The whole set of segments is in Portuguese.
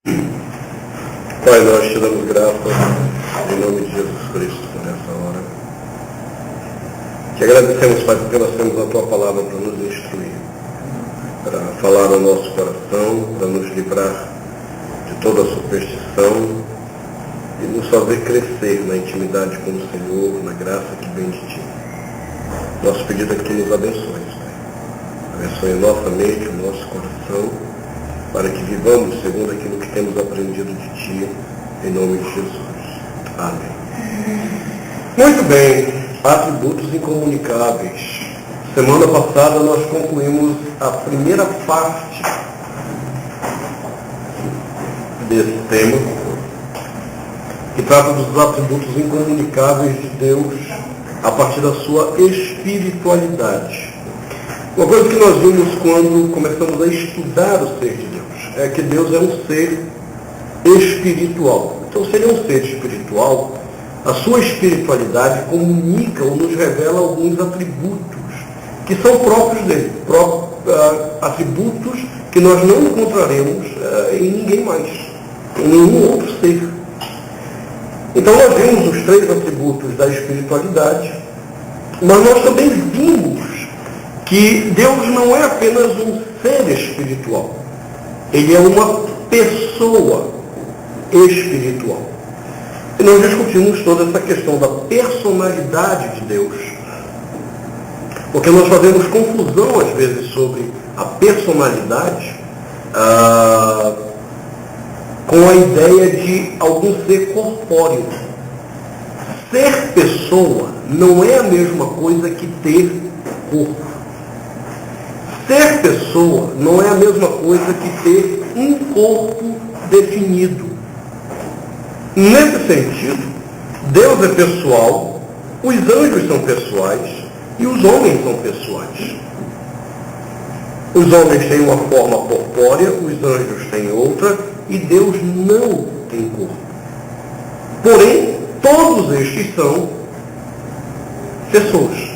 Pai, nós te damos graças em nome de Jesus Cristo por essa hora. Te agradecemos, Pai, porque nós temos a Tua palavra para nos instruir, para falar ao nosso coração, para nos livrar de toda a superstição e nos fazer crescer na intimidade com o Senhor, na graça que vem de Ti. Nosso pedido é que Tu nos abençoes, Pai. Abençoe a nossa mente, o nosso coração, para que vivamos segundo aquilo que temos aprendido de Ti, em nome de Jesus. Amém. Muito bem, atributos incomunicáveis. Semana passada nós concluímos a primeira parte desse tema, que trata dos atributos incomunicáveis de Deus a partir da sua espiritualidade. Uma coisa que nós vimos quando começamos a estudar o ser de Deus é que Deus é um ser espiritual. Então, se ele é um ser espiritual, a sua espiritualidade comunica ou nos revela alguns atributos que são próprios dele, atributos que nós não encontraremos em ninguém mais, em nenhum outro ser. Então, nós vimos os 3 atributos da espiritualidade, mas nós também vimos que Deus não é apenas um ser espiritual. Ele é uma pessoa espiritual. E nós discutimos toda essa questão da personalidade de Deus, porque nós fazemos confusão, às vezes, sobre a personalidade com a ideia de algum ser corpóreo. Ser pessoa não é a mesma coisa que ter corpo. Ser pessoa não é a mesma coisa que ter um corpo definido. Nesse sentido, Deus é pessoal, os anjos são pessoais e os homens são pessoais. Os homens têm uma forma corpórea, os anjos têm outra, e Deus não tem corpo. Porém, todos estes são pessoas.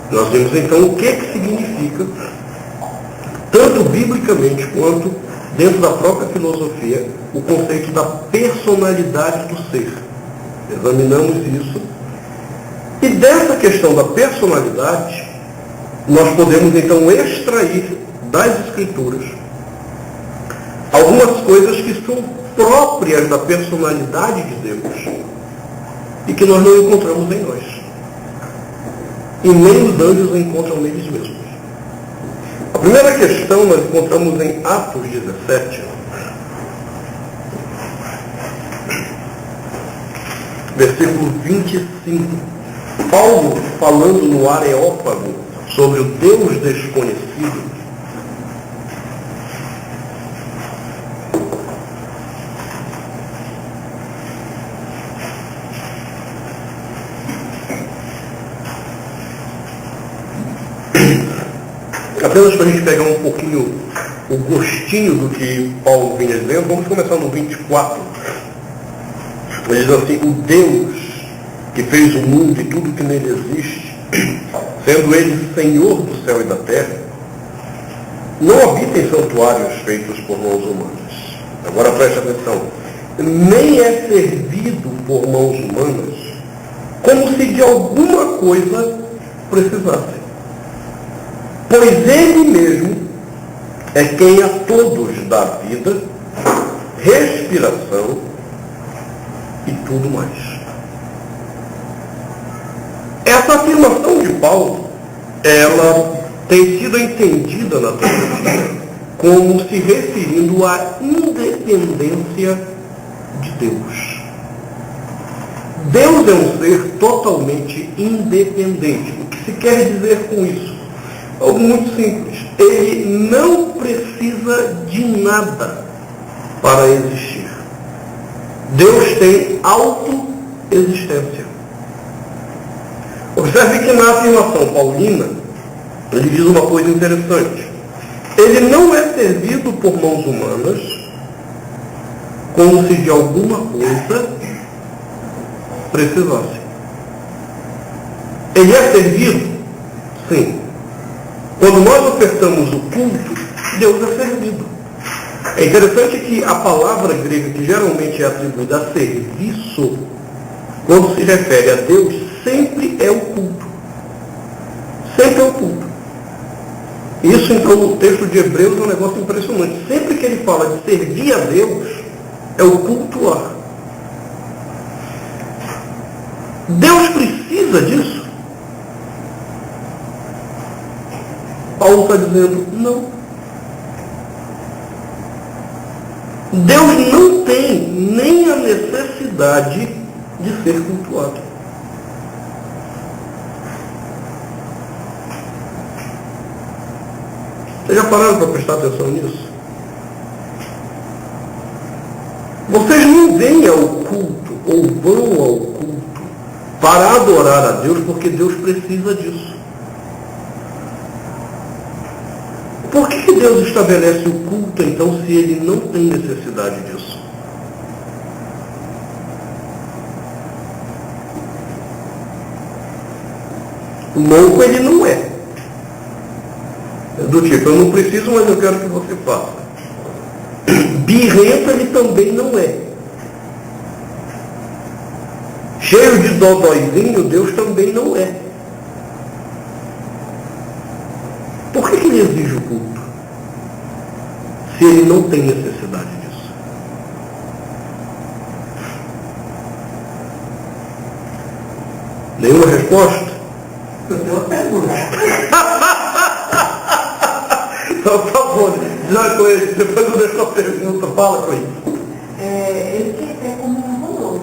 Nós vimos então o que significa, tanto biblicamente quanto dentro da própria filosofia, o conceito da personalidade do ser. Examinamos isso. E dessa questão da personalidade, nós podemos então extrair das Escrituras algumas coisas que são próprias da personalidade de Deus e que nós não encontramos em nós. E nem os anjos encontram neles mesmos. A primeira questão nós encontramos em Atos 17, versículo 25. Paulo falando no Areópago sobre o Deus desconhecido. Apenas para a gente pegar um pouquinho o gostinho do que Paulo vinha dizendo, vamos começar no 24. Ele diz assim: o Deus que fez o mundo e tudo que nele existe, sendo ele Senhor do céu e da terra, não habita em santuários feitos por mãos humanas. Agora preste atenção. Nem é servido por mãos humanas como se de alguma coisa precisasse. Pois ele mesmo é quem a todos dá vida, respiração e tudo mais. Essa afirmação de Paulo, ela tem sido entendida na teologia como se referindo à independência de Deus. Deus é um ser totalmente independente. O que se quer dizer com isso? Algo muito simples. Ele não precisa de nada para existir. Deus tem autoexistência. Observe que na afirmação paulina, ele diz uma coisa interessante. Ele não é servido por mãos humanas como se de alguma coisa precisasse. Ele é servido? Sim. Quando nós ofertamos o culto, Deus é servido. É interessante que a palavra grega que geralmente é atribuída a serviço, quando se refere a Deus, sempre é o culto. Sempre é o culto. Isso, então, no texto de Hebreus é um negócio impressionante. Sempre que ele fala de servir a Deus, é o cultuar. Deus precisa disso? Paulo está dizendo, não. Deus não tem nem a necessidade de ser cultuado. Vocês já pararam para prestar atenção nisso? Vocês não vêm ao culto, ou vão ao culto, para adorar a Deus, porque Deus precisa disso. Por que Deus estabelece o culto, então, se Ele não tem necessidade disso? Louco Ele não é. É do tipo, eu não preciso, mas eu quero que você faça. Birrento Ele também não é. Cheio de dodóizinho, Deus também não é. Por que Ele exige o culto? Se Ele não tem necessidade disso. Nenhuma resposta? Eu tenho uma pergunta. Então, por favor, já com ele, depois eu deixo a pergunta, fala com ele. Ele quer ser como um valor.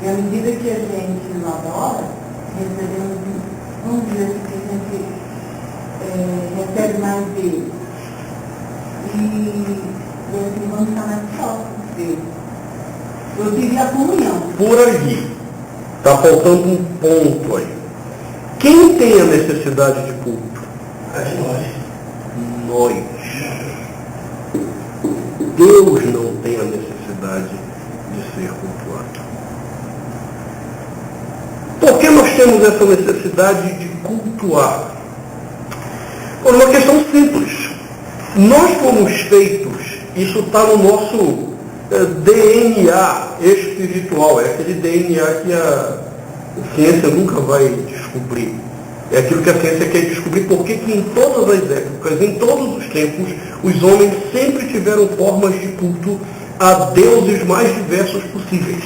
E à medida que a gente não adora, recebemos, vamos dizer assim, que a gente recebe mais dele. E assim vamos estar mais próximos dele. Eu queria a comunhão. Por aí. Está faltando um ponto aí. Quem tem a necessidade de culto? Nós. Deus não tem a necessidade de ser cultuado. Por que nós temos essa necessidade de cultuar? Por uma questão simples. Nós fomos feitos, isso está no nosso DNA espiritual, é aquele DNA que a ciência nunca vai descobrir. É aquilo que a ciência quer descobrir, porque que em todas as épocas, em todos os tempos, os homens sempre tiveram formas de culto a deuses mais diversos possíveis.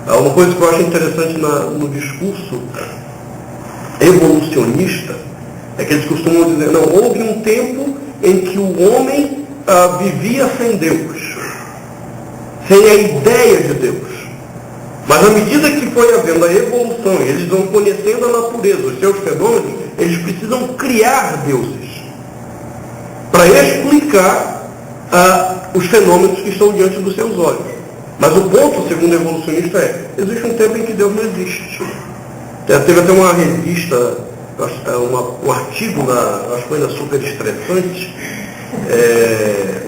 Uma coisa que eu acho interessante no discurso evolucionista é que eles costumam dizer, não, houve um tempo em que o homem vivia sem Deus, sem a ideia de Deus. Mas à medida que foi havendo a evolução, e eles vão conhecendo a natureza, os seus fenômenos, eles precisam criar deuses para explicar os fenômenos que estão diante dos seus olhos. Mas o ponto, segundo o evolucionista, existe um tempo em que Deus não existe. Teve até uma revista, um artigo, acho que foi na Super Estressante.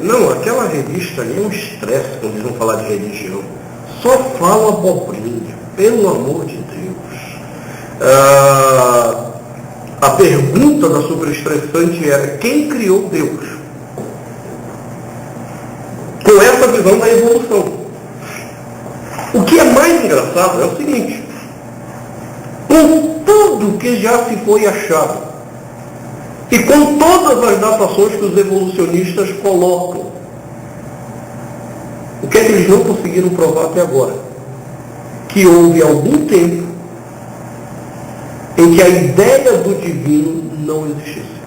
Não, aquela revista ali é um estresse quando eles vão falar de religião. Só fala abobrinha, pelo amor de Deus. A pergunta da Super Estressante era: quem criou Deus? Com essa visão da evolução. O que é mais engraçado é o seguinte: com tudo que já se foi achado, e com todas as datações que os evolucionistas colocam, o que é que eles não conseguiram provar até agora? Que houve algum tempo em que a ideia do divino não existisse.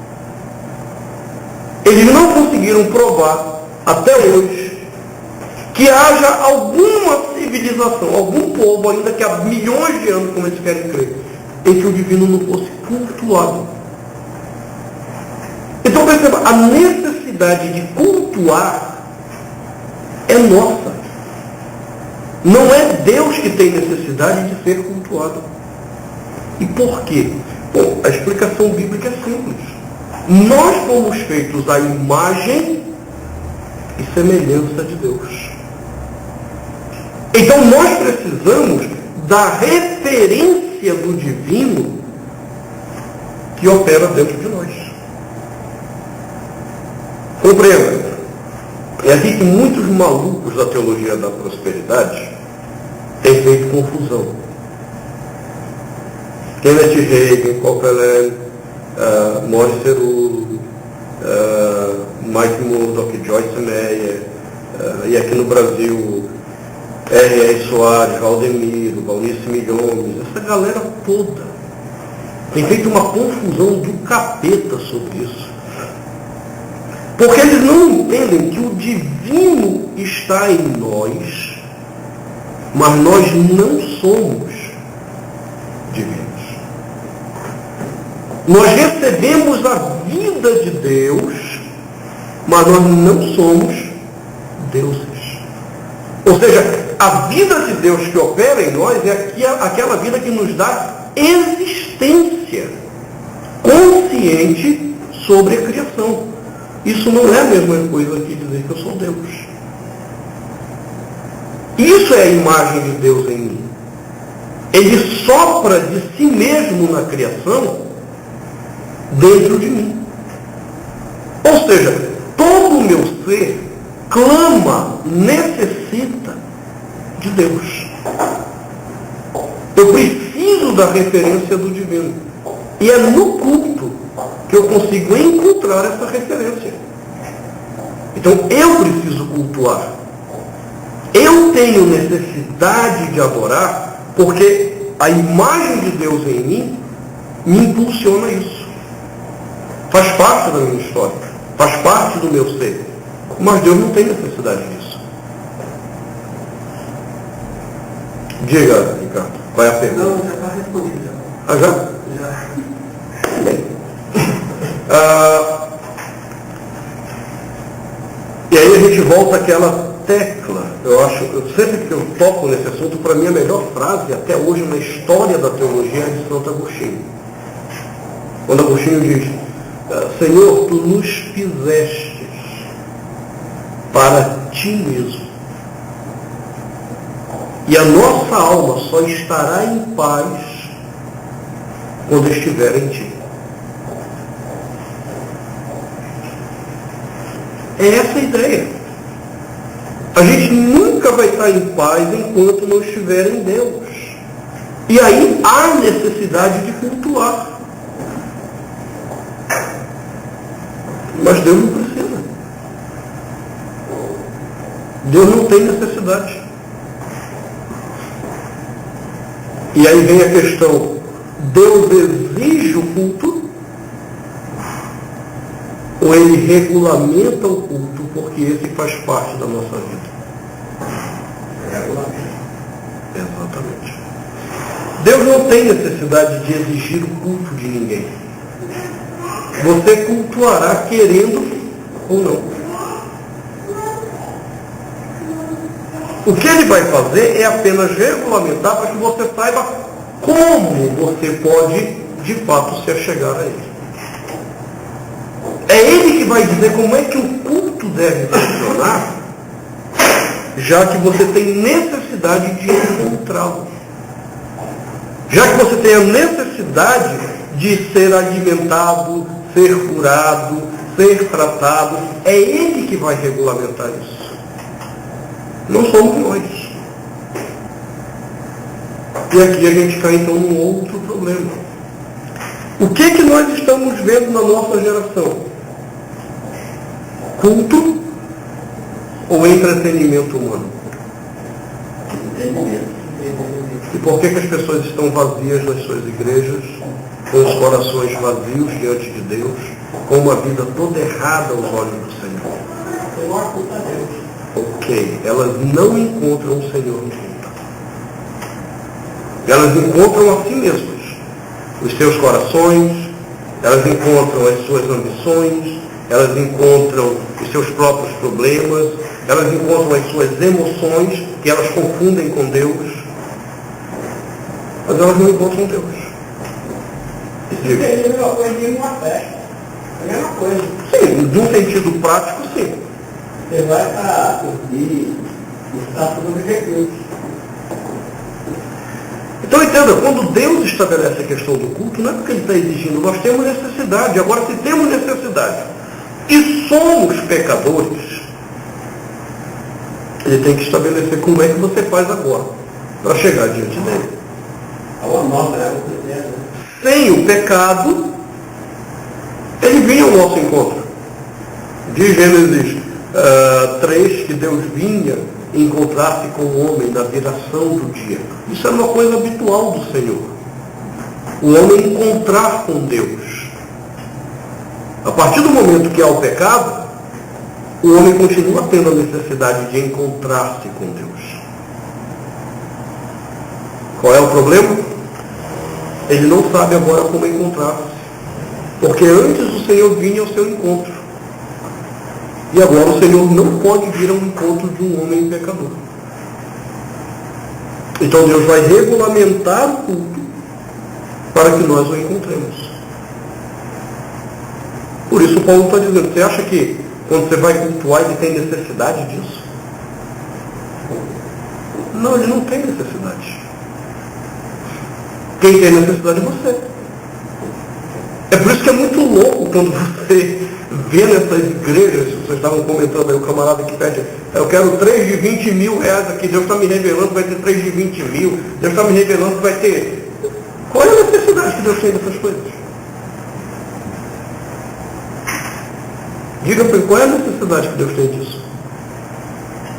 Eles não conseguiram provar, até hoje, que haja alguma civilização, algum povo, ainda que há milhões de anos, como eles querem crer, em que o divino não fosse cultuado. Então perceba, a necessidade de cultuar é nossa. Não é Deus que tem necessidade de ser cultuado. E por quê? Bom, a explicação bíblica é simples. Nós fomos feitos à imagem e semelhança de Deus. Então nós precisamos da referência do divino que opera dentro de nós. Compreenda. É aqui que muitos malucos da teologia da prosperidade têm feito confusão. Kenneth Hagin, Copeland, Morris Cerullo, Mike Murdock, Joyce Meyer, e aqui no Brasil, R.R. Soares, Valdemiro, Valnice Milhomes, essa galera toda tem feito uma confusão do capeta sobre isso. Porque eles não entendem que o divino está em nós, mas nós não somos divinos. Nós recebemos a vida de Deus, mas nós não somos deuses. Ou seja, a vida de Deus que opera em nós é aquela vida que nos dá existência consciente sobre a criação. Isso não é a mesma coisa que dizer que eu sou Deus. Isso é a imagem de Deus em mim. Ele sopra de si mesmo na criação dentro de mim. Ou seja, todo o meu ser clama, necessita de Deus. Eu preciso da referência do divino. E é no culto que eu consigo encontrar essa referência. Então eu preciso cultuar. Eu tenho necessidade de adorar, porque a imagem de Deus em mim me impulsiona isso. Faz parte da minha história, faz parte do meu ser. Mas Deus não tem necessidade disso. Diga, Ricardo, qual é a pergunta? Não, já está respondido. Ah, já? Já. Bem. E aí a gente volta àquela tecla. Sempre que eu toco nesse assunto, para mim a melhor frase até hoje na história da teologia é de Santo Agostinho. Quando Agostinho diz, Senhor, tu nos fizestes para ti mesmo. E a nossa alma só estará em paz quando estiver em ti. É essa a ideia. A gente nunca vai estar em paz enquanto não estiver em Deus. E aí há necessidade de cultuar. Mas Deus não precisa. Deus não tem necessidade. E aí vem a questão, Deus exige o culto? Ou ele regulamenta o culto, porque esse faz parte da nossa vida? Regulamento. Exatamente. Deus não tem necessidade de exigir o culto de ninguém. Você cultuará querendo ou não. O que ele vai fazer é apenas regulamentar para que você saiba como você pode, de fato, se achegar a ele. É ele que vai dizer como é que o culto deve funcionar, já que você tem necessidade de encontrá-lo. Já que você tem a necessidade de ser alimentado, ser curado, ser tratado, é ele que vai regulamentar isso. Não somos nós. E aqui a gente cai então num outro problema. O que nós estamos vendo na nossa geração? Culto ou entretenimento humano? E por que as pessoas estão vazias nas suas igrejas, com os corações vazios diante de Deus, com uma vida toda errada aos olhos do Senhor? Foi uma culpa a Deus. Ok, elas não encontram o Senhor no culto. Elas encontram a si mesmas, os seus corações, elas encontram as suas ambições, elas encontram os seus próprios problemas, elas encontram as suas emoções, que elas confundem com Deus, mas elas não encontram Deus. Isso é a mesma coisa de uma festa. É a mesma coisa. Sim, de um sentido prático, sim. Você vai para curtir, buscar todos os recursos. Então entenda, quando Deus estabelece a questão do culto, não é porque Ele está exigindo, nós temos necessidade. Agora, se temos necessidade e somos pecadores, Ele tem que estabelecer como é que você faz agora, para chegar diante dele. Sem o pecado, ele vinha ao nosso encontro. Diz Gênesis 3 que Deus vinha encontrar-se com o homem na viração do dia. Isso é uma coisa habitual do Senhor. O homem encontrar com Deus. A partir do momento que há o pecado, o homem continua tendo a necessidade de encontrar-se com Deus. Qual é o problema? Ele não sabe agora como encontrar-se. Porque antes o Senhor vinha ao seu encontro. E agora o Senhor não pode vir ao encontro de um homem pecador. Então Deus vai regulamentar o culto para que nós o encontremos. Por isso Paulo está dizendo, você acha que quando você vai cultuar ele tem necessidade disso? Não, ele não tem necessidade. Quem tem necessidade é você. É por isso que é muito louco quando você vê nessas igrejas, vocês estavam comentando aí, o camarada que pede, eu quero 3 de 20 mil reais aqui, Deus está me revelando que vai ter 3 de 20 mil, Deus está me revelando que vai ter... Qual é a necessidade que Deus tem dessas coisas? Diga para mim, qual é a necessidade que Deus tem disso?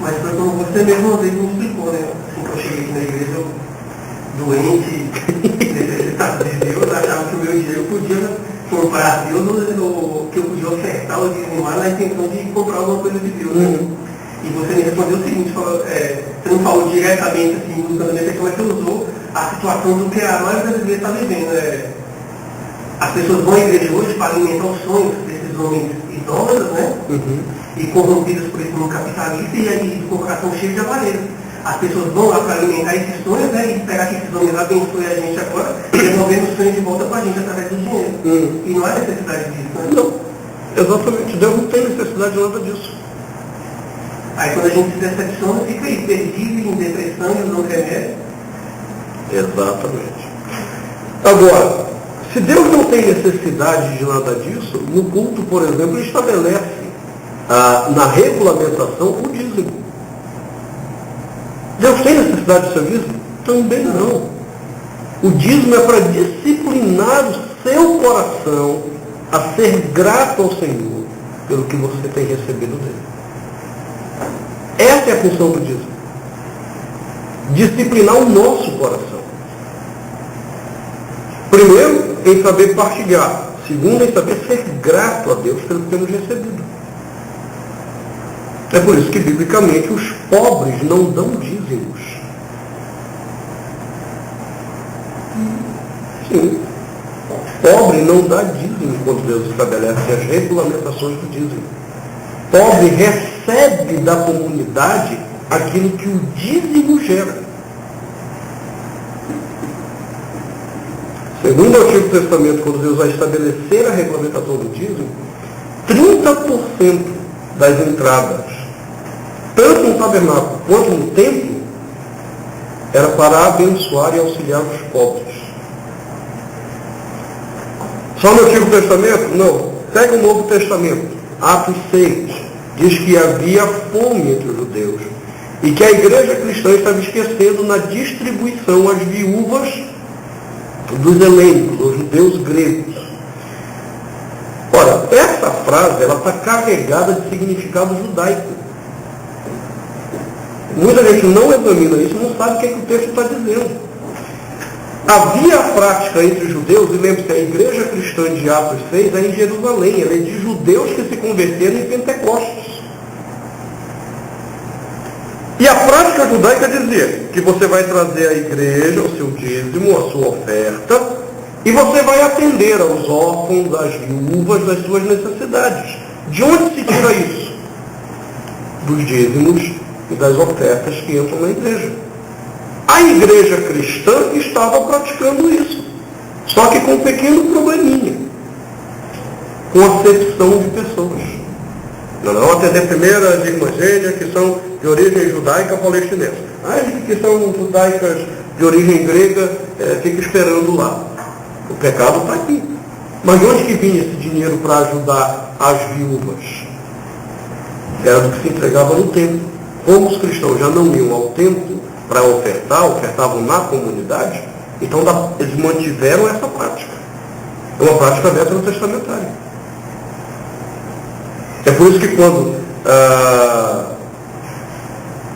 Mas foi como você mesmo uma vez me explicou, né? Assim que eu cheguei aqui na igreja, eu, doente, necessitado de Deus, achava que o meu dinheiro podia comprar a Deus, ou que eu podia ofertar ou dizimar na intenção de comprar alguma coisa de Deus. Né? E você me respondeu o seguinte, você não falou diretamente assim, usando a minha questão, mas você usou a situação do que a maioria das igrejas está vivendo. As pessoas vão à igreja hoje para alimentar os sonhos desses homens idólatras, né? E corrompidas por esse mundo capitalista e aí com o coração cheio de avareza. As pessoas vão lá para alimentar esses sonhos, né? E esperar que esses homens abençoem a gente agora, devolvendo os sonhos de volta para a gente através do dinheiro. E não há necessidade disso, né? Não, exatamente. Deus não tem necessidade de nada disso. Aí quando a gente se decepciona, fica aí, perdido, em depressão e não remédio. Exatamente. Agora, se Deus não tem necessidade de nada disso, no culto, por exemplo, ele estabelece na regulamentação o dízimo. Deus tem necessidade do seu dízimo? Também não. O dízimo é para disciplinar o seu coração a ser grato ao Senhor pelo que você tem recebido dele. Essa é a função do dízimo. Disciplinar o nosso coração. Primeiro, em saber partilhar. Segundo, em saber ser grato a Deus pelo que temos recebido. É por isso que, biblicamente, os pobres não dão dízimos. Sim. Pobre não dá dízimo quando Deus estabelece as regulamentações do dízimo. Pobre recebe da comunidade aquilo que o dízimo gera. Segundo o Antigo Testamento, quando Deus vai estabelecer a regulamentação do dízimo, 30% das entradas, tanto no tabernáculo quanto no templo, era para abençoar e auxiliar os pobres. Só no Antigo Testamento? Não. Pega o Novo Testamento, Atos 6, diz que havia fome entre os judeus e que a igreja cristã estava esquecendo na distribuição às viúvas dos helenos, os judeus gregos. Ora, essa frase ela está carregada de significado judaico. Muita gente não examina isso, não sabe o que o texto está dizendo. Havia a prática entre os judeus, e lembre-se, a igreja cristã de Atos 6 é em Jerusalém, ela é de judeus que se converteram em Pentecostes. E a prática judaica dizia que você vai trazer à igreja o seu dízimo, a sua oferta, e você vai atender aos órfãos, às viúvas, das suas necessidades. De onde se tira isso? Dos dízimos e das ofertas que entram na igreja. A igreja cristã estava praticando isso, só que com um pequeno probleminha, com acepção de pessoas. Não atender primeiro as irmãs gêmeas que são de origem judaica palestinense. As que são judaicas de origem grega fica esperando lá. O pecado está aqui. Mas de onde que vinha esse dinheiro para ajudar as viúvas? Era do que se entregava no templo. como os cristãos já não iam ao templo para ofertar, ofertavam na comunidade, então eles mantiveram essa prática. É uma prática veterotestamentária. É por isso que quando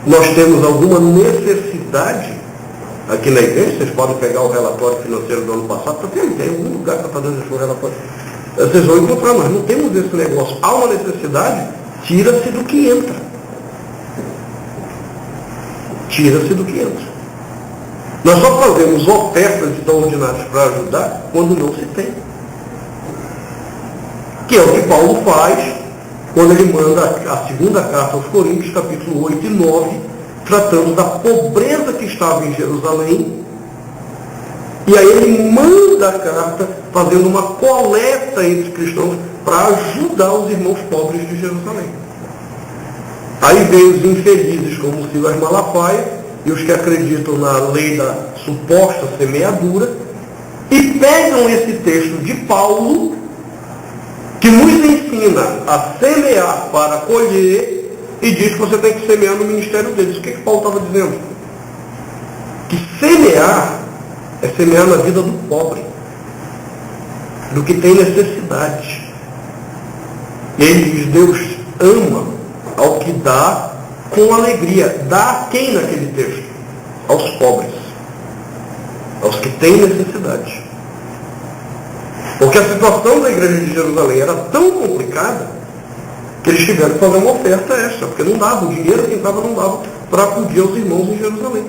nós temos alguma necessidade aqui na igreja, vocês podem pegar o relatório financeiro do ano passado, para ter uma ideia, em algum lugar que está fazendo esse relatório, vocês vão encontrar, nós não temos esse negócio. Há uma necessidade, tira-se do que entra. Tira-se do que entra. Nós só fazemos ofertas extraordinárias para ajudar quando não se tem. Que é o que Paulo faz quando ele manda a segunda carta aos Coríntios, capítulo 8 e 9, tratando da pobreza que estava em Jerusalém. E aí ele manda a carta fazendo uma coleta entre cristãos para ajudar os irmãos pobres de Jerusalém. Aí vem os infelizes como Silas Malafaia e os que acreditam na lei da suposta semeadura e pegam esse texto de Paulo, que nos ensina a semear para colher, e diz que você tem que semear no ministério deles. O que Paulo estava dizendo? Que semear é semear na vida do pobre, do que tem necessidade. E ele diz, Deus ama ao que dá com alegria. Dá a quem naquele texto? Aos pobres, aos que têm necessidade. Porque a situação da igreja de Jerusalém era tão complicada que eles tiveram que fazer uma oferta extra, porque não dava, o dinheiro que entrava não dava para acudir aos irmãos em Jerusalém.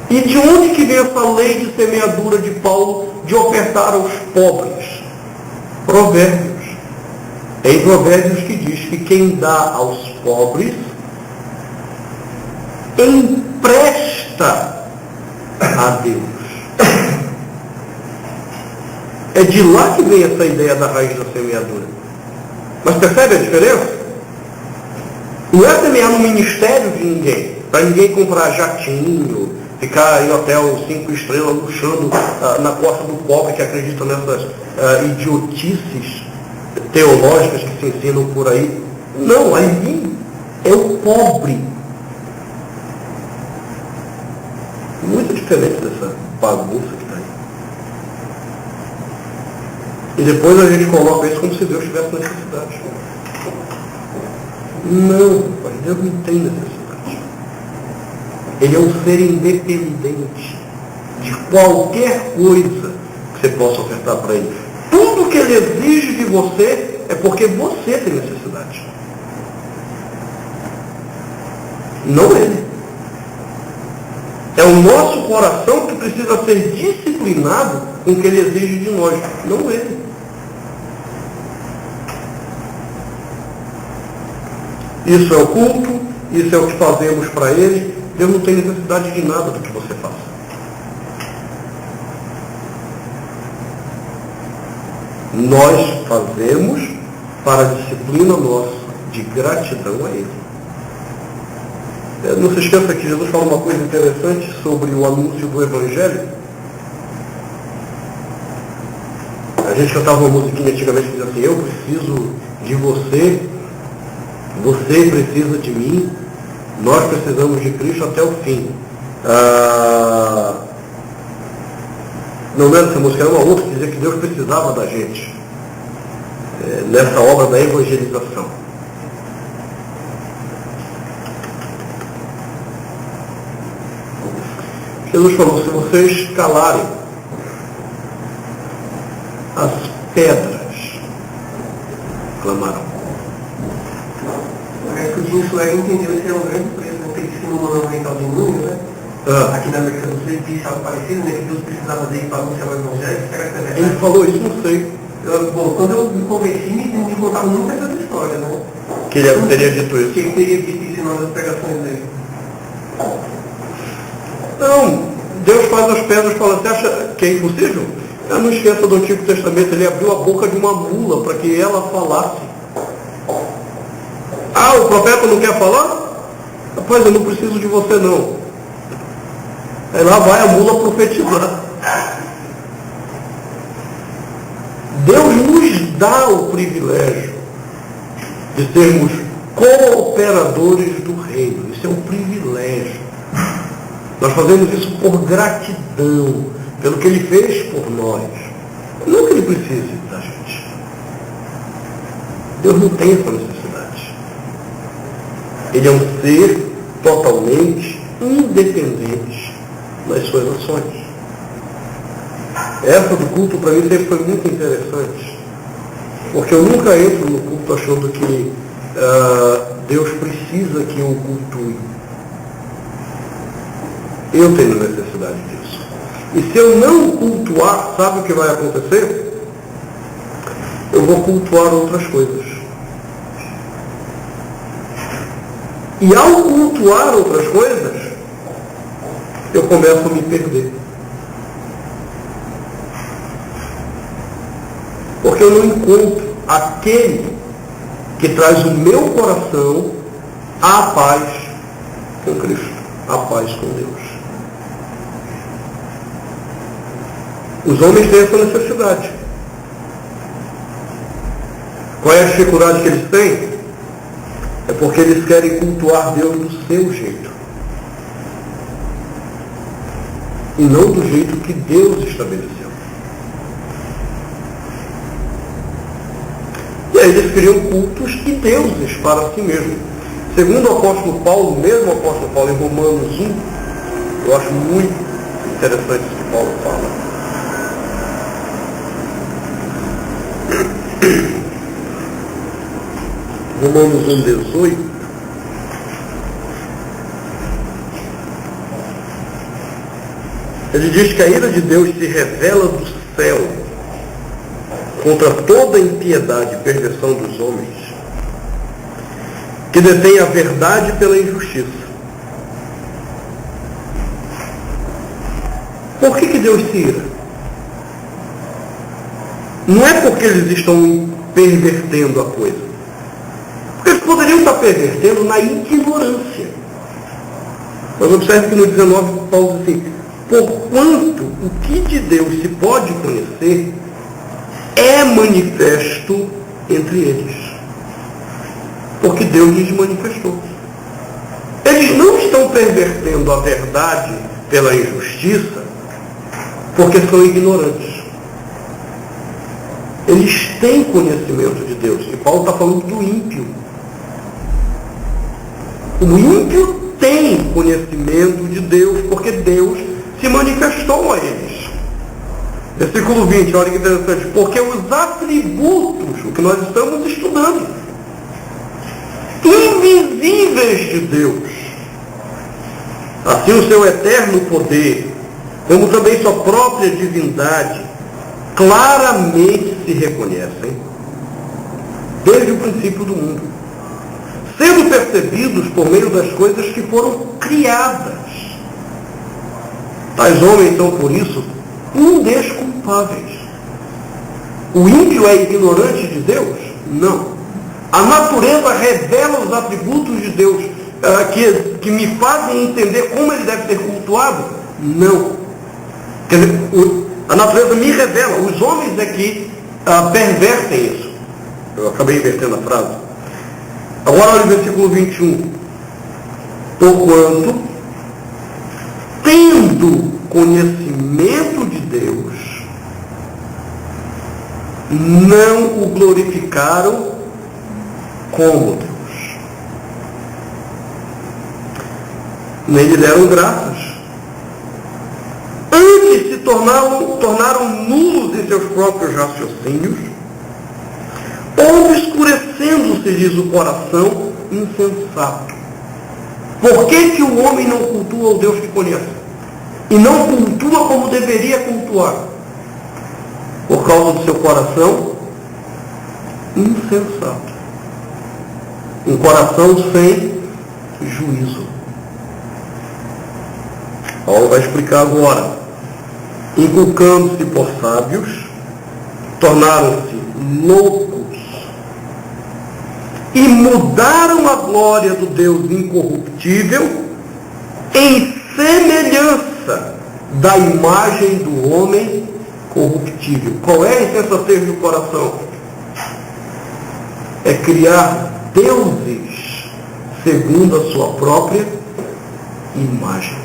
E de onde que vem essa lei de semeadura de Paulo de ofertar aos pobres? Provérbios. É em Provérbios que diz que quem dá aos pobres empresta a Deus. É de lá que vem essa ideia da raiz da semeadura. Mas percebe a diferença? Não é semear no ministério de ninguém, para ninguém comprar jatinho, ficar em hotel 5 estrelas luxando na costa do pobre que acredita nessas idiotices teológicas que se ensinam por aí. Não, ali é o pobre. Muito diferente dessa bagunça que está aí. E depois a gente coloca isso como se Deus tivesse necessidade. Não, pai, Deus não tem necessidade. Ele é um ser independente de qualquer coisa que você possa ofertar para ele. Tudo que ele exige de você é porque você tem necessidade. Não ele. É o nosso coração que precisa ser disciplinado com o que ele exige de nós, não ele. Isso é o culto, isso é o que fazemos para ele. Deus não tem necessidade de nada do que você faça. Nós fazemos para a disciplina nossa de gratidão a ele. Não se esqueça que Jesus fala uma coisa interessante sobre o anúncio do Evangelho. A gente cantava uma musiquinha antigamente que dizia assim, eu preciso de você, você precisa de mim, nós precisamos de Cristo até o fim. Não lembro essa música, era uma outra que dizia que Deus precisava da gente nessa obra da evangelização. Jesus falou, se vocês calarem as pedras, clamarão. Parece que o Jim Sué entendeu esse é um grande preço, né? Porque ele disse no Monumental de Núñez, né? Aqui na América do Sul, disse algo parecido, né? Que Deus precisava dele para anunciar o Evangelho. Será que é verdade? Ele falou isso, não sei. Bom, quando eu me converti, me contavam muito essa história, né? Que ele teria dito isso. Que ele teria dito isso nas pregações dele. Não, Deus faz as pedras e fala, você acha que é impossível? Não esqueça do Antigo Testamento, ele abriu a boca de uma mula para que ela falasse. Ah, o profeta não quer falar? Rapaz, eu não preciso de você não. Aí lá vai a mula profetizar. Deus nos dá o privilégio de sermos cooperadores do reino. Isso é um privilégio. Nós fazemos isso por gratidão, pelo que ele fez por nós. Não que ele precise da gente. Deus não tem essa necessidade. Ele é um ser totalmente independente nas suas ações. Essa do culto para mim sempre foi muito interessante. Porque eu nunca entro no culto achando que Deus precisa que eu cultue. Eu tenho necessidade disso. E se eu não cultuar, sabe o que vai acontecer? Eu vou cultuar outras coisas. E ao cultuar outras coisas, eu começo a me perder. Porque eu não encontro aquele que traz o meu coração à paz com Cristo, à paz com Deus. Os homens têm essa necessidade. Qual é a dificuldade que eles têm? É porque eles querem cultuar Deus do seu jeito. E não do jeito que Deus estabeleceu. E aí eles criam cultos e deuses para si mesmo. Segundo o apóstolo Paulo, mesmo o apóstolo Paulo em Romanos 1, eu acho muito interessante isso que Paulo fala. Romanos 1,18. Ele diz que a ira de Deus se revela do céu contra toda a impiedade e perversão dos homens, que detêm a verdade pela injustiça. Por que Deus se ira? Não é porque eles estão pervertendo a coisa. Porque eles poderiam estar pervertendo na ignorância. Mas observe que no 19 Paulo diz assim: porquanto o que de Deus se pode conhecer é manifesto entre eles. Porque Deus lhes manifestou. Eles não estão pervertendo a verdade pela injustiça porque são ignorantes. Eles têm conhecimento de Deus. E Paulo está falando do ímpio. O ímpio tem conhecimento de Deus porque Deus se manifestou a eles. Versículo 20, olha que interessante. Porque os atributos, o que nós estamos estudando, invisíveis de Deus, assim o seu eterno poder, como também sua própria divindade, claramente se reconhecem desde o princípio do mundo, sendo percebidos por meio das coisas que foram criadas. Tais homens são, por isso, indesculpáveis. O ímpio é ignorante de Deus? Não. A natureza revela os atributos de Deus que me fazem entender como ele deve ser cultuado? Não. Quer dizer, a natureza me revela. Os homens é que pervertem isso. Eu acabei invertendo a frase. Agora olha o versículo 21. Porquanto, tendo conhecimento de Deus, não o glorificaram como Deus, nem lhe deram graças. Antes se tornaram nulos em seus próprios raciocínios, obscurecendo-se-lhes o coração insensato. Por que o homem não cultua o Deus que conhece? E não cultua como deveria cultuar? Por causa do seu coração insensato. Um coração sem juízo. Paulo vai explicar agora. Inculcando-se por sábios, tornaram-se loucos e mudaram a glória do Deus incorruptível em semelhança da imagem do homem corruptível. Qual é a insensatez do coração? É criar deuses segundo a sua própria imagem.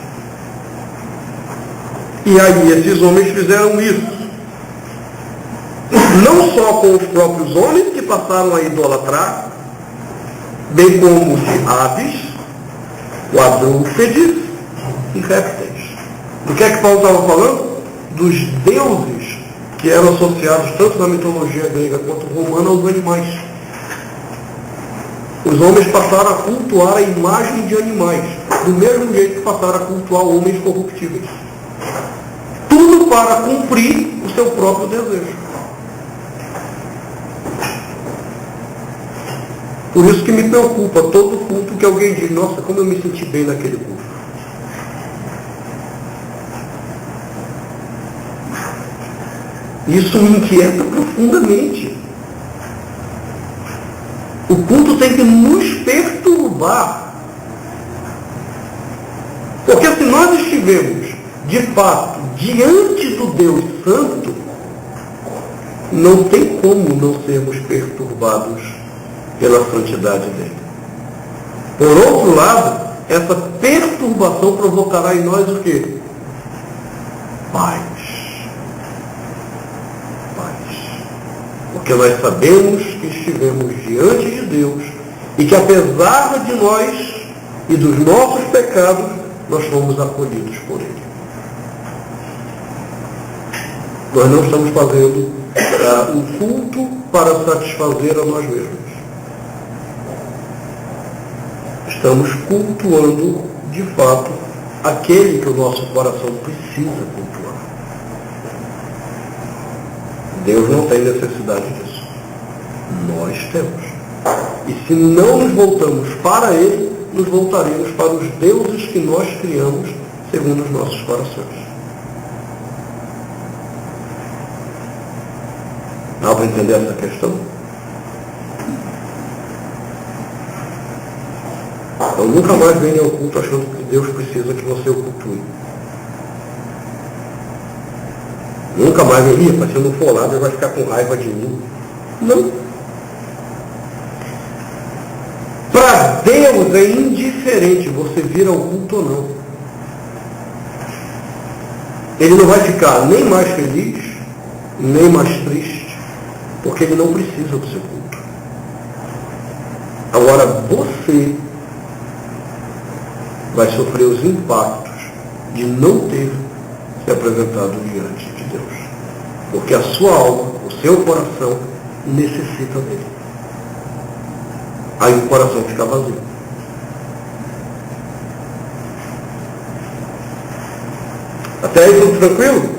E aí esses homens fizeram isso. Não só com os próprios homens que passaram a idolatrar, bem como de aves, quadrúpedes e répteis. Do que é que Paulo estava falando? Dos deuses que eram associados tanto na mitologia grega quanto romana aos animais. Os homens passaram a cultuar a imagem de animais, do mesmo jeito que passaram a cultuar homens corruptíveis. Tudo para cumprir o seu próprio desejo. Por isso que me preocupa todo culto que alguém diz, nossa, como eu me senti bem naquele culto. Isso me inquieta profundamente. O culto tem que nos perturbar. Porque se nós estivermos, de fato, diante do Deus Santo, não tem como não sermos perturbados pela santidade dele. Por outro lado, essa perturbação provocará em nós o quê? Paz. Porque nós sabemos que estivemos diante de Deus e que apesar de nós e dos nossos pecados, nós fomos acolhidos por Ele. Nós não estamos fazendo um culto para satisfazer a nós mesmos. Estamos cultuando, de fato, aquele que o nosso coração precisa cultuar. Deus não tem necessidade disso. Nós temos. E se não nos voltamos para Ele, nos voltaremos para os deuses que nós criamos segundo os nossos corações. Dá para entender essa questão? Então nunca mais venha ao culto achando que Deus precisa que você o cultue. Nunca mais venha, mas se eu não for lá, Deus vai ficar com raiva de mim. Não. Para Deus é indiferente você vir ao culto ou não. Ele não vai ficar nem mais feliz, nem mais triste, porque Ele não precisa do seu culto. Agora você vai sofrer os impactos de não ter se apresentado diante de Deus. Porque a sua alma, o seu coração, necessita dele. Aí o coração fica vazio. Até aí tudo tranquilo?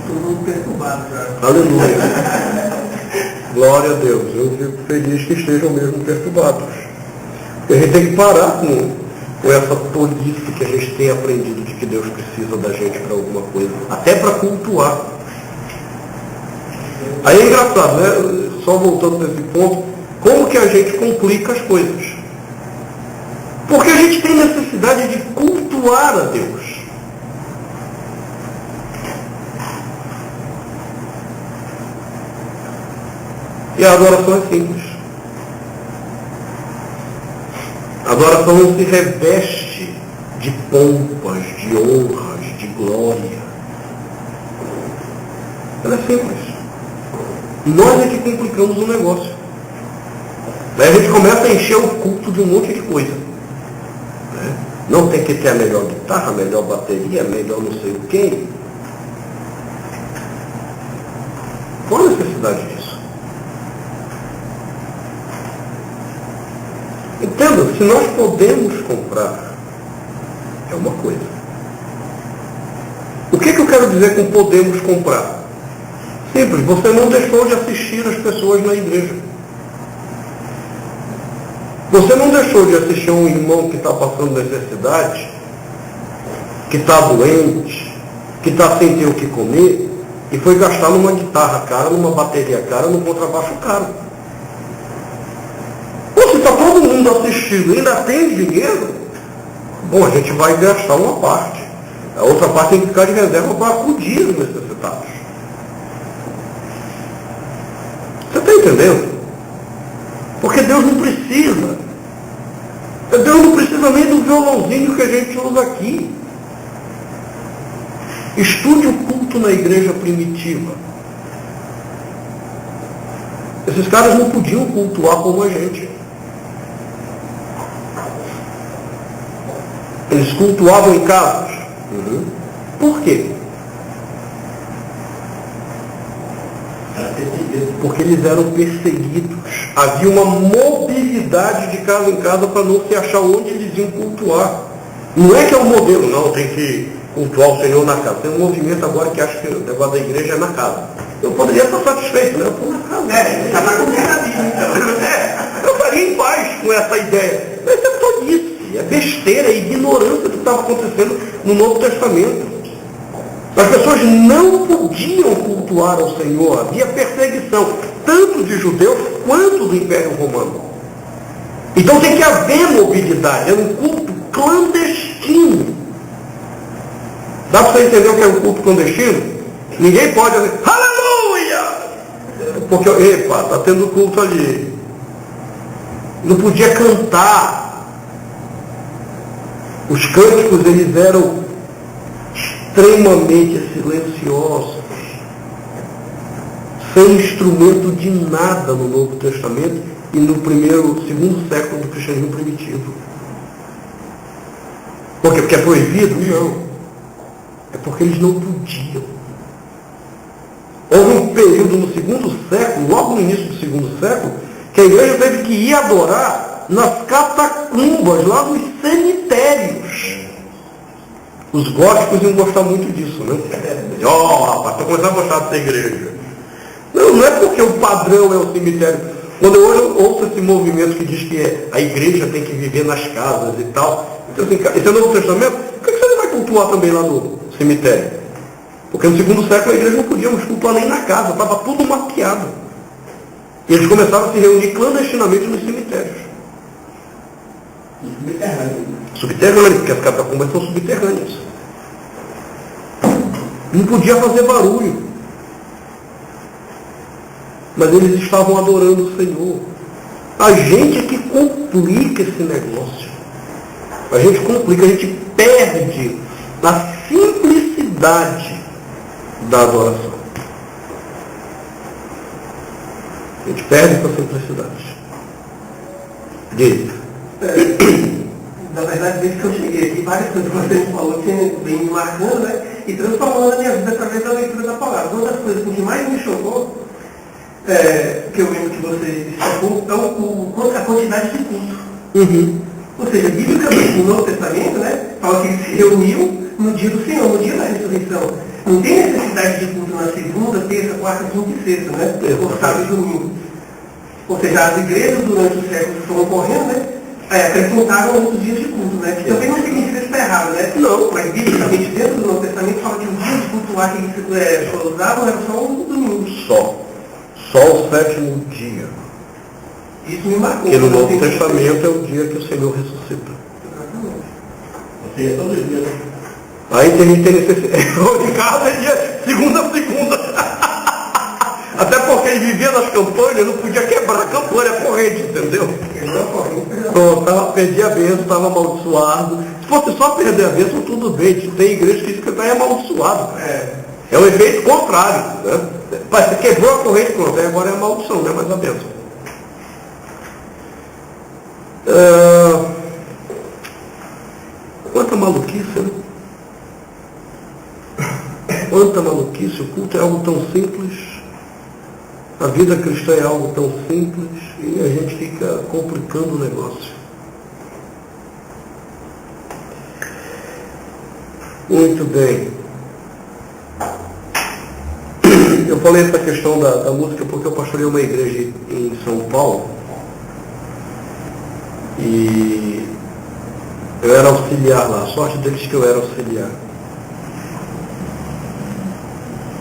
Todo mundo perturbado já. Aleluia. Glória a Deus. Eu fico feliz que estejam mesmo perturbados. Porque a gente tem que parar com essa tolice que a gente tem aprendido de que Deus precisa da gente para alguma coisa. Até para cultuar. Aí é engraçado, né? Só voltando nesse ponto, como que a gente complica as coisas? Porque a gente tem necessidade de cultuar a Deus. E a adoração é simples. A adoração não se reveste de pompas, de honras, de glória. Ela é simples. Nós é que complicamos o negócio. Daí a gente começa a encher o culto de um monte de coisa. Né? Não tem que ter a melhor guitarra, a melhor bateria, a melhor não sei o quê. Qual a necessidade disso? Entenda, se nós podemos comprar, é uma coisa. O que eu quero dizer com podemos comprar? Simples, você não deixou de assistir as pessoas na igreja. Você não deixou de assistir um irmão que está passando necessidade, que está doente, que está sem ter o que comer, e foi gastar numa guitarra cara, numa bateria cara, num contrabaixo caro. Ou se está todo mundo assistindo e ainda tem dinheiro, bom, a gente vai gastar uma parte. A outra parte tem que ficar de reserva para acudir os necessitados. Você está entendendo? Porque Deus não precisa. Deus não precisa nem do violãozinho que a gente usa aqui. Estude o culto na igreja primitiva. Esses caras não podiam cultuar como a gente. Eles cultuavam em casas. Por quê? Porque eles eram perseguidos. Havia uma mobilidade de casa em casa para não se achar onde eles iam cultuar. Não é que é um modelo, não, tem que cultuar o Senhor na casa. Tem um movimento agora que acha que o negócio da igreja é na casa. Eu poderia estar satisfeito, né? Eu estou na casa. Já está complicadinho, então. Eu faria em paz com essa ideia. Mas é tolice, é besteira, é ignorância do que estava acontecendo no Novo Testamento. As pessoas não podiam cultuar ao Senhor, havia perseguição, tanto de judeus quanto do Império Romano. Então tem que haver mobilidade, é um culto clandestino. Dá para você entender o que é um culto clandestino? Ninguém pode dizer, aleluia! Porque, epa, está tendo culto ali. Não podia cantar. Os cânticos, eles eram extremamente silenciosos, sem instrumento de nada no Novo Testamento e no segundo século do cristianismo primitivo. Por quê? Porque é proibido? Não. É porque eles não podiam. Houve um período no segundo século, logo no início do segundo século, que a igreja teve que ir adorar nas catacumbas, lá nos cemitérios. Os góticos iam gostar muito disso, né? Rapaz, estou começando a gostar dessa igreja. Não é porque o padrão é o cemitério. Quando eu ouço esse movimento que diz que a igreja tem que viver nas casas e tal, então, assim, esse é o Novo Testamento, por que você não vai cultuar também lá no cemitério? Porque no segundo século a igreja não podia cultuar nem na casa, estava tudo mapeado. E eles começaram a se reunir clandestinamente nos cemitérios. Subterrâneos, porque as catacumbas são subterrâneas. Não podia fazer barulho. Mas eles estavam adorando o Senhor. A gente é que complica esse negócio. A gente complica, a gente perde a simplicidade da adoração. A gente perde essa simplicidade. Diz. Na verdade, desde que eu cheguei aqui, várias coisas que você falou que vem me marcando, né? E transformando a minha vida através da leitura da palavra. Uma das coisas que mais me chocou, que eu lembro que você destacou, é a quantidade de culto. Ou seja, biblicamente, no Novo Testamento, né? Fala que eles se reuniam no dia do Senhor, no dia da ressurreição. Não tem necessidade de culto na segunda, terça, quarta, quinta e sexta, né? Ou sábado e domingo. Ou seja, as igrejas durante os séculos que foram ocorrendo, né? Acrescentaram outros dias de culto, né? Que também não significa que está errado, né? Não. Mas biblicamente dentro do Novo Testamento fala que os dias de culto lá que eles usavam era só um domingo. Só o sétimo dia. Isso me marcou. Porque no Novo Testamento é o dia que o Senhor ressuscita. Exatamente. Você é todo dia. Aí tem gente que tem necessidade. De casa é dia segunda a segunda. Até porque ele vivia nas campanhas, não podia quebrar a campanha, a corrente, entendeu? Pronto, perdi a bênção, estava amaldiçoado. Se fosse só perder a bênção, tudo bem. Tem igreja que diz que está amaldiçoado. É um efeito contrário. Né? Você quebrou a corrente, pronto, aí agora é a maldição, não é mais a bênção. Quanta maluquice, né? Quanta maluquice, o culto é algo tão simples. A vida cristã é algo tão simples e a gente fica complicando o negócio. Muito bem. Eu falei essa questão da música porque eu pastorei uma igreja em São Paulo e eu era auxiliar lá. A sorte deles que eu era auxiliar.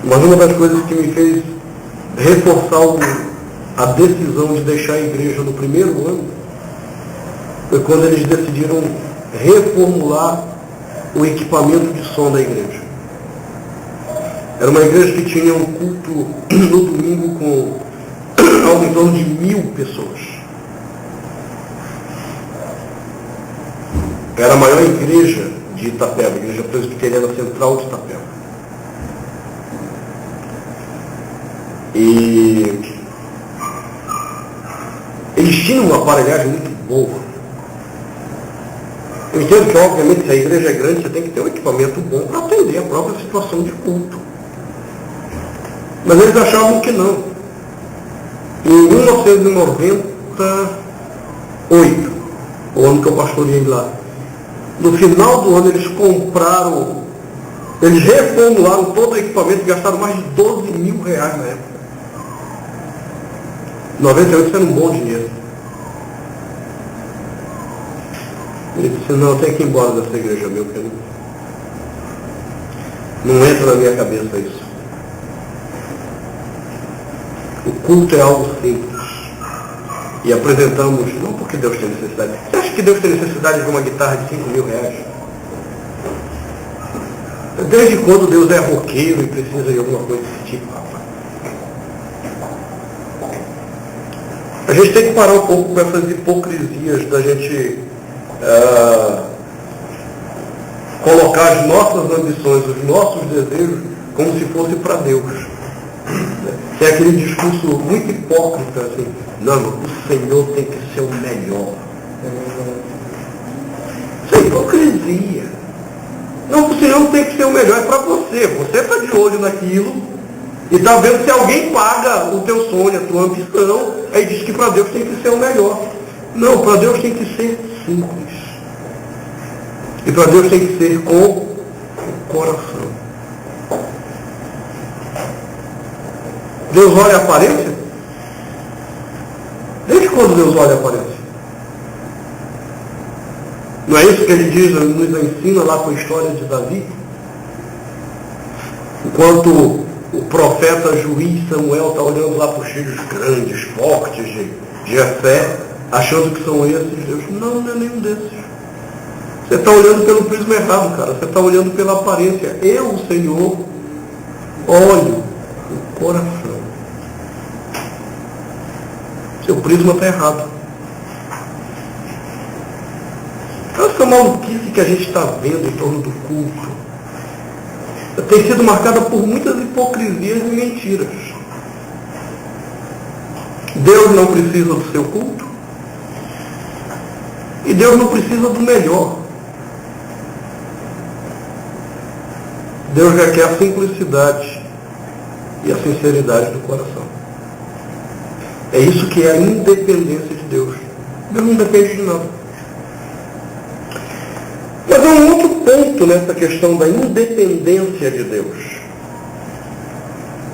Mas uma das coisas que me fez reforçar a decisão de deixar a igreja no primeiro ano foi quando eles decidiram reformular o equipamento de som da igreja. Era uma igreja que tinha um culto no domingo com algo em torno de 1000 pessoas. Era a maior igreja de Itapeva, a igreja presbiteriana central de Itapeva. E eles tinham uma aparelhagem muito boa. Eu entendo que, obviamente, se a igreja é grande, você tem que ter um equipamento bom para atender a própria situação de culto. Mas eles achavam que não. Em 1998, o ano que eu pastoreei lá, no final do ano eles reformularam todo o equipamento e gastaram mais de 12 mil reais na época. 98 era um bom dinheiro. Ele disse, não, eu tenho que ir embora dessa igreja, meu querido. Não entra na minha cabeça isso. O culto é algo simples. E apresentamos, não porque Deus tem necessidade. Você acha que Deus tem necessidade de uma guitarra de 5 mil reais? Desde quando Deus é roqueiro e precisa de alguma coisa desse tipo, rapaz? A gente tem que parar um pouco com essas hipocrisias da gente colocar as nossas ambições, os nossos desejos, como se fosse para Deus. É aquele discurso muito hipócrita, assim, não, o Senhor tem que ser o melhor. Isso é hipocrisia. Não, o Senhor não tem que ser o melhor, é para você. Você está de olho naquilo e está vendo se alguém paga o teu sonho, a tua ambição, aí diz que para Deus tem que ser o melhor. Não, para Deus tem que ser simples. E para Deus tem que ser com o coração. Deus olha a aparência? Desde quando Deus olha a aparência? Não é isso que ele diz, nos ensina lá com a história de Davi? Enquanto o profeta juiz Samuel está olhando lá para os filhos grandes, fortes de Jefé, achando que são esses, Deus, não é nenhum desses. Você está olhando pelo prisma errado, cara. Você está olhando pela aparência. Eu, o Senhor, olho o coração. Seu prisma está errado. Essa maluquice que a gente está vendo em torno do culto tem sido marcada por muitas hipocrisias e mentiras. Deus não precisa do seu culto e Deus não precisa do melhor. Deus já quer a simplicidade e a sinceridade do coração. É isso que é a independência de Deus. Deus não depende de nada. Mas há um outro ponto nessa questão da independência de Deus.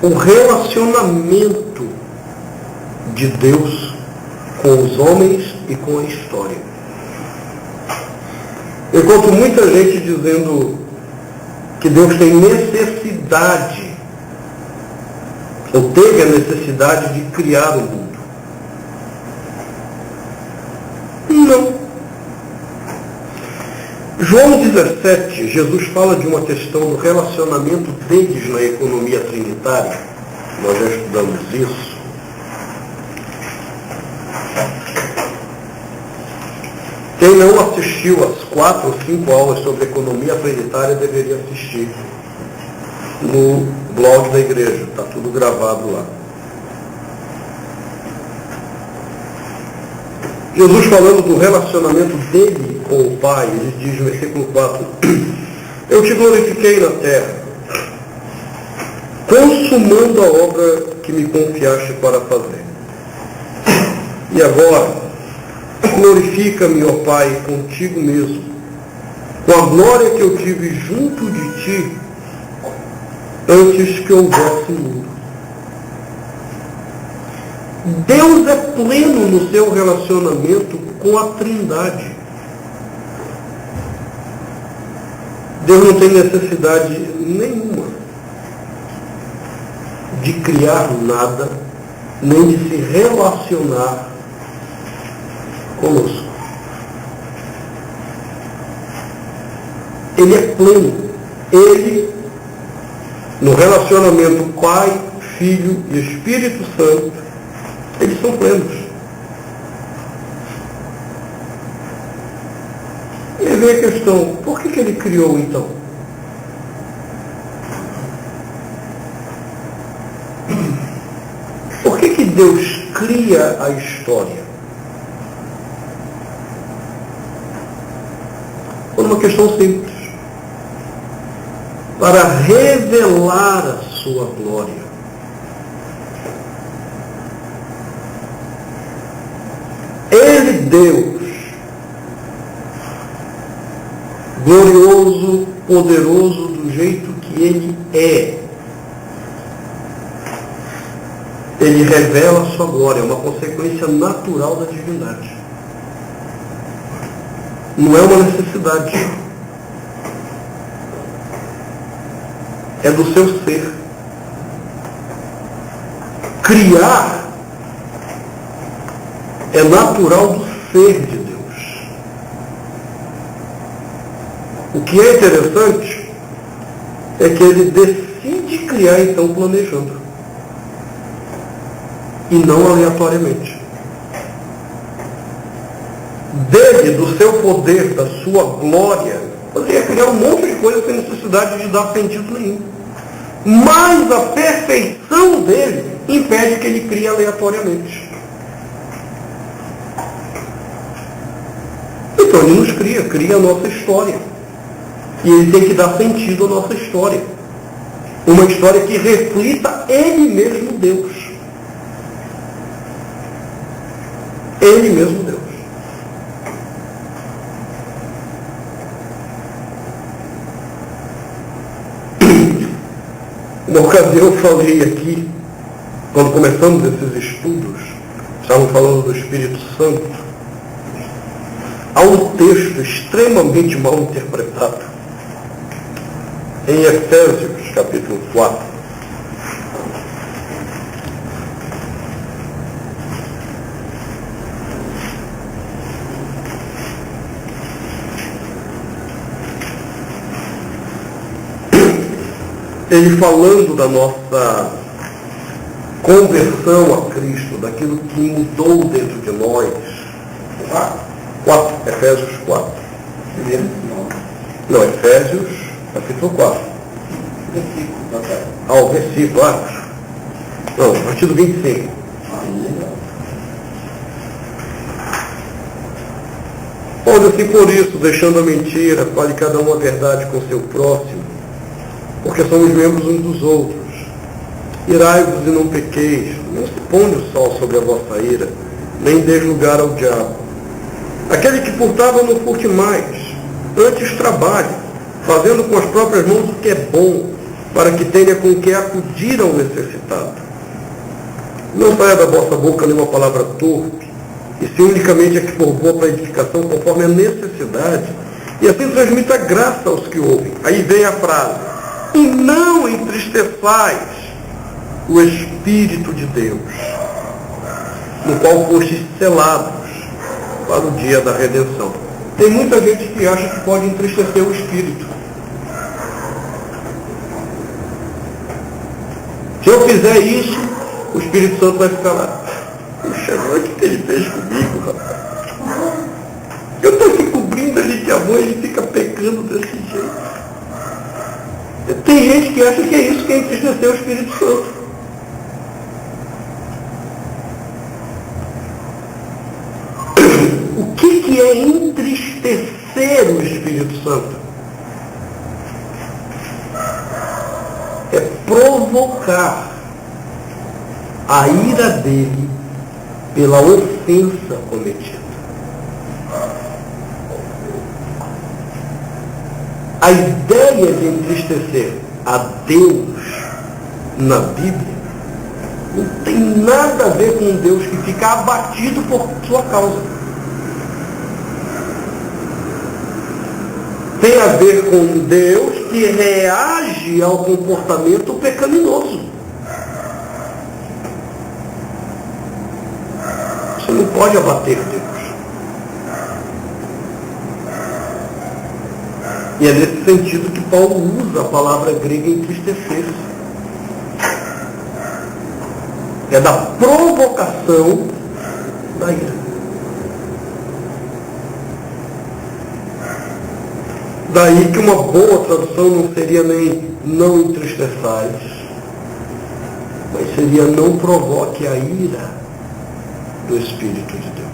O relacionamento de Deus com os homens e com a história. Eu encontro muita gente dizendo que Deus tem necessidade, ou teve a necessidade de criar o mundo. Não. João 17, Jesus fala de uma questão do relacionamento deles na economia trinitária. Nós já estudamos isso. Quem não assistiu às 4 ou 5 aulas sobre economia trinitária deveria assistir no blog da igreja. Está tudo gravado lá. Jesus falando do relacionamento dele com o Pai, ele diz no versículo 4, eu te glorifiquei na terra, consumando a obra que me confiaste para fazer. E agora, glorifica-me, ó Pai, contigo mesmo, com a glória que eu tive junto de ti, antes que houvesse mundo. Deus é pleno no seu relacionamento com a Trindade. Deus não tem necessidade nenhuma de criar nada, nem de se relacionar conosco. Ele é pleno. Ele, no relacionamento Pai, Filho e Espírito Santo, eles são plenos. E vem a questão, por que ele criou então? Por que Deus cria a história? Por uma questão simples. Para revelar a sua glória. Ele, Deus, glorioso, poderoso do jeito que Ele é, Ele revela a sua glória, é uma consequência natural da divindade. Não é uma necessidade. É do seu ser. Criar é natural do ser de Deus. O que é interessante é que ele decide criar então planejando. E não aleatoriamente. Dele, do seu poder, da sua glória, poderia criar um monte de coisas sem necessidade de dar sentido nenhum. Mas a perfeição dele impede que ele crie aleatoriamente. Então ele nos cria a nossa história. E ele tem que dar sentido à nossa história. Uma história que reflita ele mesmo, Deus. Ele mesmo, Deus. Uma ocasião eu falei aqui, quando começamos esses estudos, estávamos falando do Espírito Santo, há um texto extremamente mal interpretado, em Efésios, capítulo 4. Ele falando da nossa conversão a Cristo, daquilo que mudou dentro de nós. 4, Efésios 4. Não, Efésios, capítulo 4. O versículo, não, a partir do 25. Olha-se por isso, deixando a mentira, fale cada um a verdade com seu próximo, porque somos membros uns dos outros. Irai-vos e não pequeis, não se ponha o sol sobre a vossa ira, nem deis lugar ao diabo. Aquele que furtava não furte mais, antes trabalhe, fazendo com as próprias mãos o que é bom, para que tenha com que acudir ao necessitado. Não saia da vossa boca nenhuma palavra torpe, e se unicamente a que for boa para a edificação, conforme a necessidade, e assim transmita graça aos que ouvem. Aí vem a frase: e não entristeçais o Espírito de Deus, no qual fostes selados para o dia da redenção. Tem muita gente que acha que pode entristecer o Espírito. Se eu fizer isso, o Espírito Santo vai ficar lá. Puxa, olha o que ele fez comigo, rapaz. Eu estou aqui cobrindo, ele te amou, ele fica pecando desse jeito. Tem gente que acha que é isso que é entristecer o Espírito Santo. O que é entristecer o Espírito Santo? É provocar a ira dele pela ofensa cometida. A ideia de entristecer a Deus na Bíblia não tem nada a ver com um Deus que fica abatido por sua causa. Tem a ver com um Deus que reage ao comportamento pecaminoso. Você não pode abater Deus. E é nesse sentido que Paulo usa a palavra grega entristecer-se. É da provocação da ira. Daí que uma boa tradução não seria nem não entristeçais, mas seria não provoque a ira do Espírito de Deus.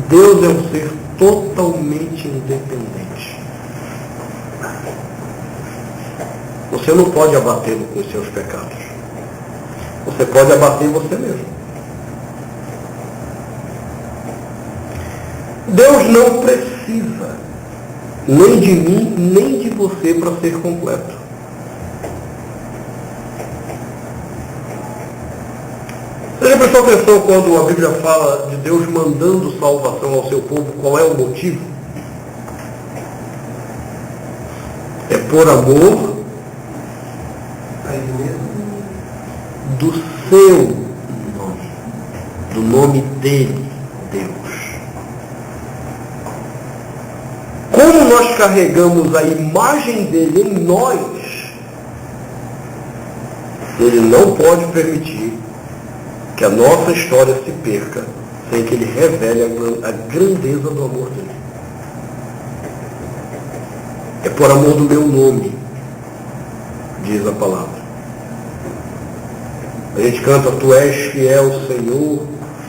Deus é um ser totalmente independente. Você não pode abatê-lo com os seus pecados. Você pode abater você mesmo. Deus não precisa nem de mim, nem de você para ser completo. Você já prestou atenção quando a Bíblia fala de Deus mandando salvação ao seu povo? Qual é o motivo? É por amor do seu nome, do nome dele, Deus. Como nós carregamos a imagem dele em nós, ele não pode permitir que a nossa história se perca sem que ele revele a grandeza do amor dele. É por amor do meu nome, diz a palavra. A gente canta, tu és fiel, Senhor,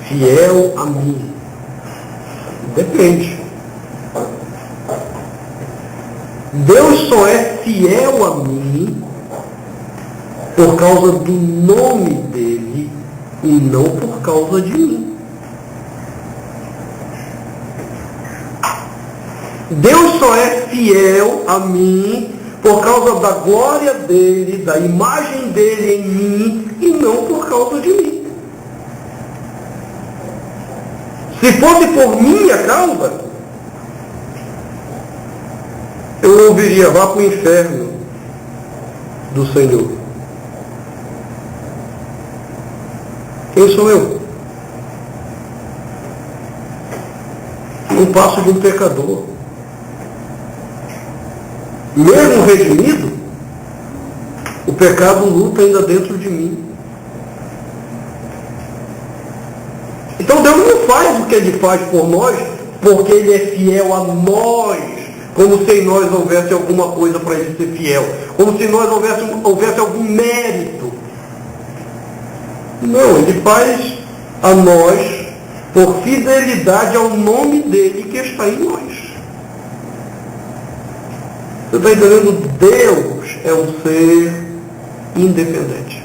fiel a mim. Depende. Deus só é fiel a mim por causa do nome dele e não por causa de mim. Deus só é fiel a mim por causa da glória dele, da imagem dele em mim e não por causa de mim. Se fosse por minha causa, eu ouviria, vá para o inferno do Senhor. Quem sou eu? Não passo de um pecador. Mesmo redimido, o pecado luta ainda dentro de mim. Então Deus não faz o que ele faz por nós, porque ele é fiel a nós, como se em nós houvesse alguma coisa para ele ser fiel, como se em nós houvesse algum mérito. Não, ele faz a nós por fidelidade ao nome dele que está em nós. Você está entendendo? Deus é um ser independente.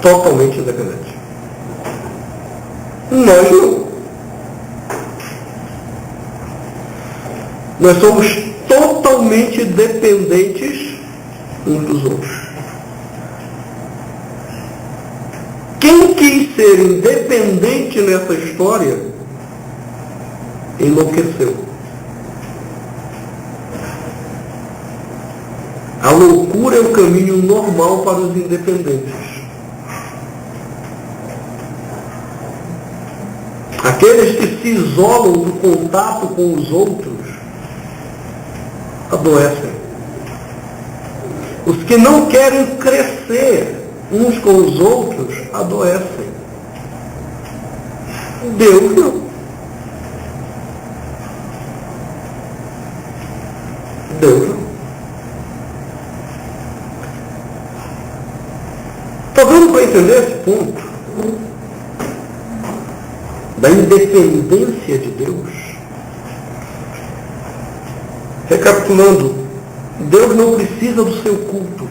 Totalmente independente. Nós não. Nós somos totalmente dependentes uns dos outros. Quem quis ser independente nessa história enlouqueceu. A loucura é o caminho normal para os independentes. Aqueles que se isolam do contato com os outros adoecem. Os que não querem crescer uns com os outros adoecem. Deus não. Deus não. Está dando para entender esse ponto? Da independência de Deus. Recapitulando, Deus não precisa do seu culto.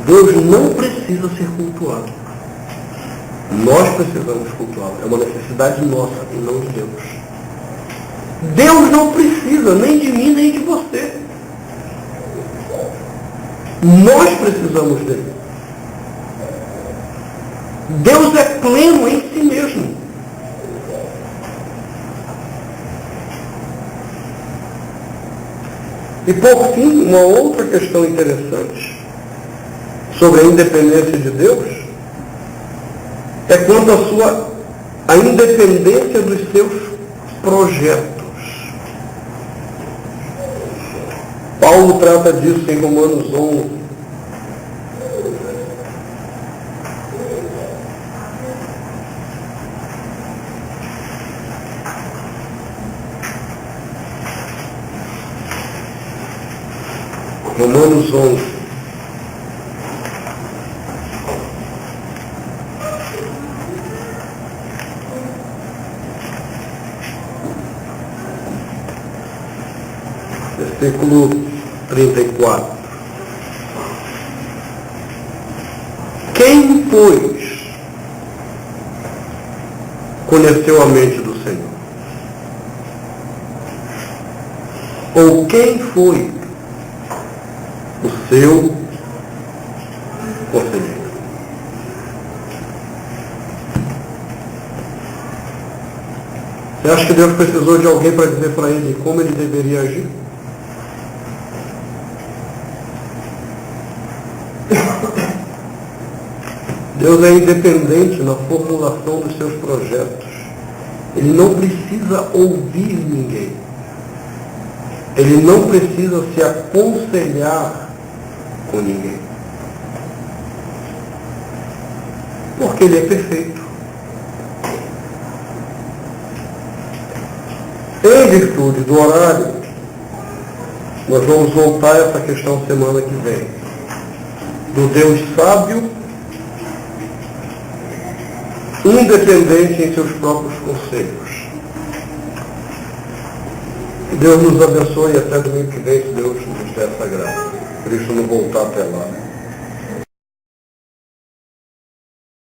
Deus não precisa ser cultuado. Nós precisamos cultuá-lo. É uma necessidade nossa e não de Deus. Deus não precisa nem de mim nem de você. Nós precisamos dele. Deus é pleno em si mesmo. E por fim, uma outra questão interessante sobre a independência de Deus é quanto à independência dos seus projetos. Paulo trata disso em Romanos 11. Romanos 11. Versículo 34. Quem, pois, conheceu a mente do Senhor? Ou quem foi o seu conselheiro? Você acha que Deus precisou de alguém para dizer para ele como ele deveria agir? Deus é independente na formulação dos seus projetos. Ele não precisa ouvir ninguém. Ele não precisa se aconselhar com ninguém. Porque ele é perfeito. Em virtude do horário, nós vamos voltar a essa questão semana que vem. Do Deus sábio, independente em seus próprios conselhos. Que Deus nos abençoe até domingo que vem, se Deus nos der essa graça. Cristo não voltar até lá.